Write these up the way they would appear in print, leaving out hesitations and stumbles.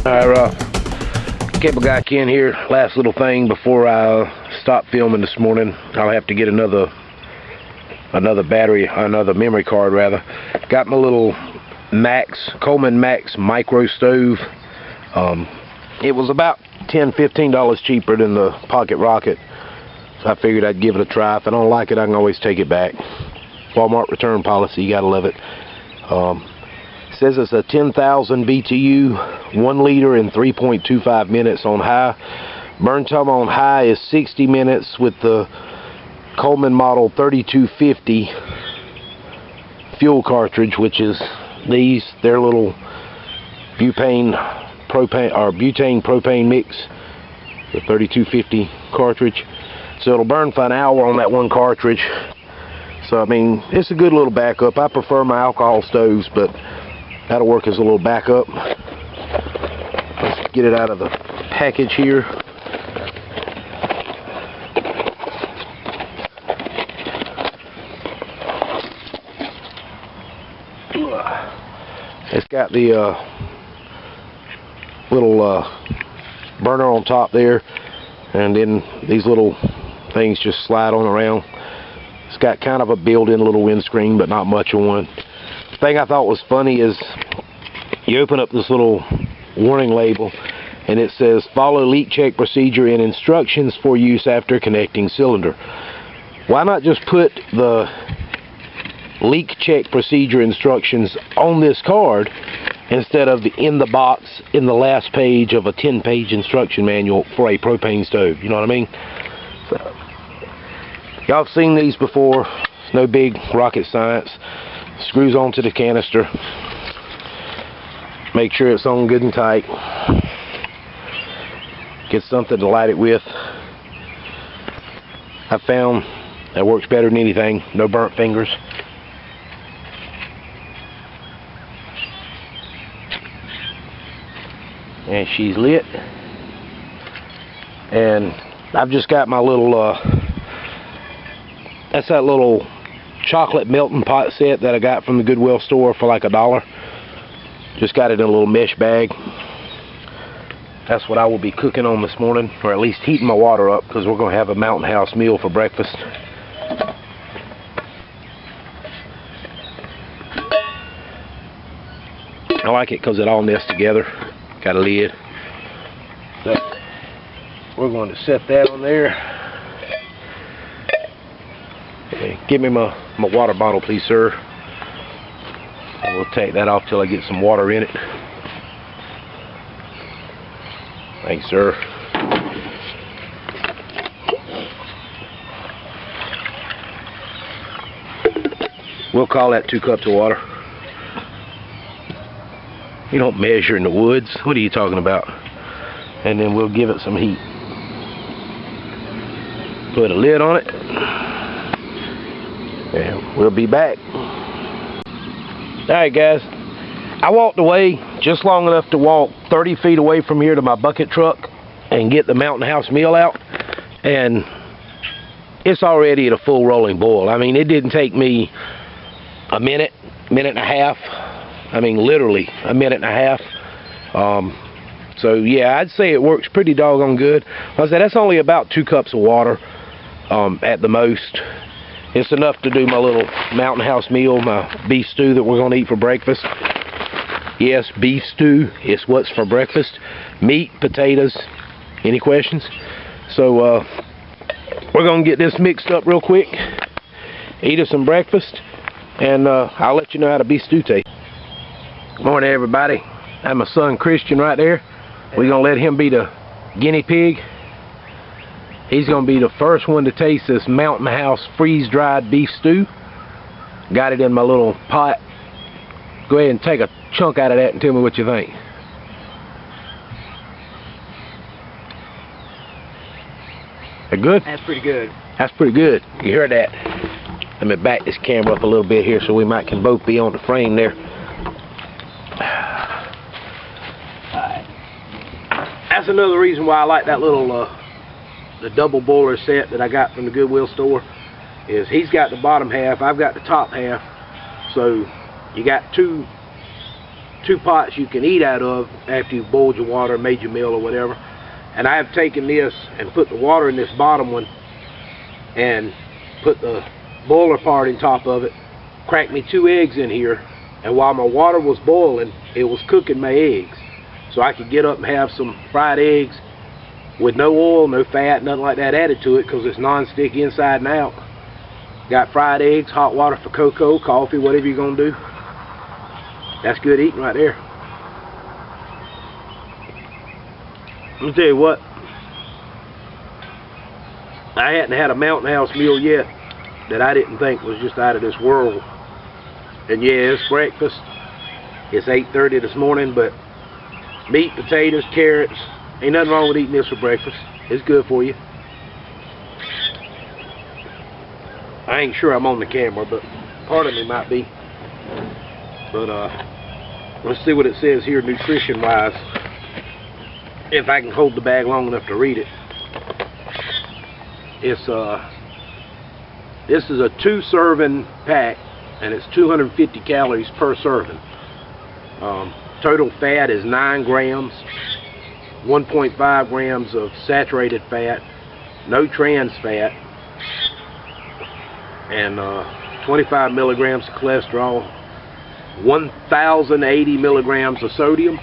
Alright, cable guy Ken here. Last little thing before I stop filming this morning. I'll have to get another memory card rather. Got my little Coleman Max micro stove. It was about $10–15 cheaper than the Pocket Rocket, so I figured I'd give it a try. If I don't like it, I can always take it back. Walmart return policy, you gotta love it. It says it's a 10,000 BTU, 1 liter in 3.25 minutes on high. Burn time on high is 60 minutes with the Coleman model 3250 fuel cartridge, which is their little butane propane mix, the 3250 cartridge. So it'll burn for an hour on that one cartridge. So I mean, it's a good little backup. I prefer my alcohol stoves, but that'll work as a little backup. Let's get it out of the package here. It's got the little burner on top there, and then these little things just slide on around. It's got kind of a built-in little windscreen, but not much on. The thing I thought was funny is you open up this little warning label and it says follow leak check procedure and instructions for use after connecting cylinder. Why not just put the leak check procedure instructions on this card instead of in the box in the last page of a 10-page instruction manual for a propane stove? You know what I mean? So, y'all have seen these before. It's no big rocket science. Screws onto the canister. Make sure it's on good and tight. Get something to light it with. I found that works better than anything. No burnt fingers. And she's lit. And I've just got my little that's that little chocolate melting pot set that I got from the Goodwill store for like $1. Just got it in a little mesh bag. That's what I will be cooking on this morning, or at least heating my water up, because we're going to have a Mountain House meal for breakfast. I like it because it all nests together. Got a lid. So we're going to set that on there. Okay, give me my water bottle, please, sir. And we'll take that off till I get some water in it. Thanks, sir. We'll call that 2 cups of water. You don't measure in the woods. What are you talking about? And then we'll give it some heat. Put a lid on it. And we'll be back. Alright guys, I walked away just long enough to walk 30 feet away from here to my bucket truck and get the Mountain House meal out, and it's already at a full rolling boil. I mean, it didn't take me a minute and a half. I mean, literally a minute and a half. So yeah, I'd say it works pretty doggone good. Like I said, that's only about 2 cups of water at the most. It's enough to do my little Mountain House meal, my beef stew that we're going to eat for breakfast. Yes, beef stew is what's for breakfast. Meat, potatoes. Any questions? So we're going to get this mixed up real quick, eat us some breakfast, and I'll let you know how the beef stew tastes. Good morning, everybody. That's my son Christian right there. We're going to let him be the guinea pig. He's going to be the first one to taste this Mountain House freeze-dried beef stew. Got it in my little pot. Go ahead and take a chunk out of that and tell me what you think. That good? That's pretty good. That's pretty good. You heard that? Let me back this camera up a little bit here so we can both be on the frame there. That's another reason why I like that little the double boiler set that I got from the Goodwill store. Is he's got the bottom half, I've got the top half, so you got two 2 pots you can eat out of after you've boiled your water, made your meal or whatever. And I have taken this and put the water in this bottom one and put the boiler part in top of it, cracked me 2 eggs in here, and while my water was boiling, it was cooking my eggs. So I could get up and have some fried eggs with no oil, no fat, nothing like that added to it, because it's non-stick inside and out. Got fried eggs, hot water for cocoa, coffee, whatever you're going to do. That's good eating right there. Let me tell you what, I hadn't had a Mountain House meal yet that I didn't think was just out of this world. And yeah, it's breakfast. It's 8:30 this morning, but meat, potatoes, carrots, ain't nothing wrong with eating this for breakfast. It's good for you. I ain't sure I'm on the camera, but part of me might be. But let's see what it says here nutrition wise, if I can hold the bag long enough to read it. It's this is a 2-serving pack, and it's 250 calories per serving. Total fat is 9 grams, 1.5 grams of saturated fat, no trans fat, and 25 milligrams of cholesterol, 1,080 milligrams of sodium.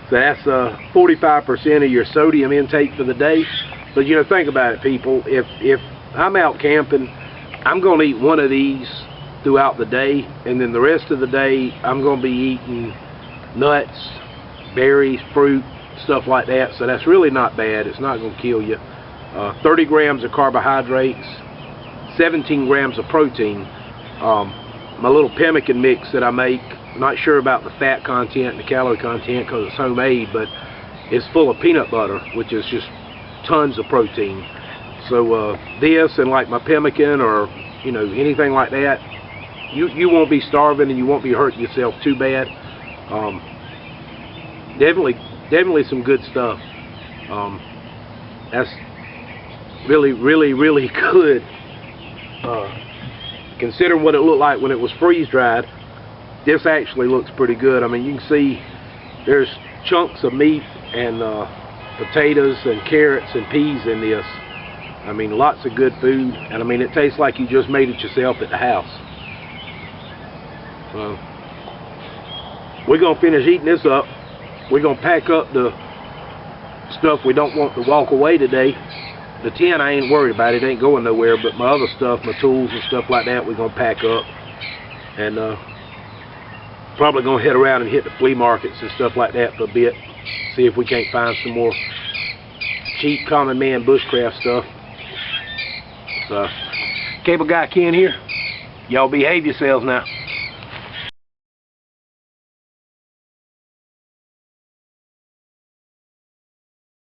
So that's 45% of your sodium intake for the day. But you know, think about it, people. If I'm out camping, I'm going to eat one of these throughout the day, and then the rest of the day I'm going to be eating nuts, berries, fruit, stuff like that. So that's really not bad. It's not going to kill you. 30 grams of carbohydrates, 17 grams of protein. My little pemmican mix that I make, not sure about the fat content and the calorie content because it's homemade, but it's full of peanut butter, which is just tons of protein. So this and like my pemmican or you know anything like that, you won't be starving and you won't be hurting yourself too bad. Definitely some good stuff. That's really good. Considering what it looked like when it was freeze dried, this actually looks pretty good. I mean, you can see there's chunks of meat and potatoes and carrots and peas in this. I mean, lots of good food, and I mean, it tastes like you just made it yourself at the house. We're gonna finish eating this up. We're gonna pack up the stuff we don't want to walk away today. The tent I ain't worried about, it ain't going nowhere, but my other stuff, my tools and stuff like that, we're gonna pack up. And probably gonna head around and hit the flea markets and stuff like that for a bit. See if we can't find some more cheap common man bushcraft stuff. So, Cable Guy Ken here. Y'all behave yourselves now.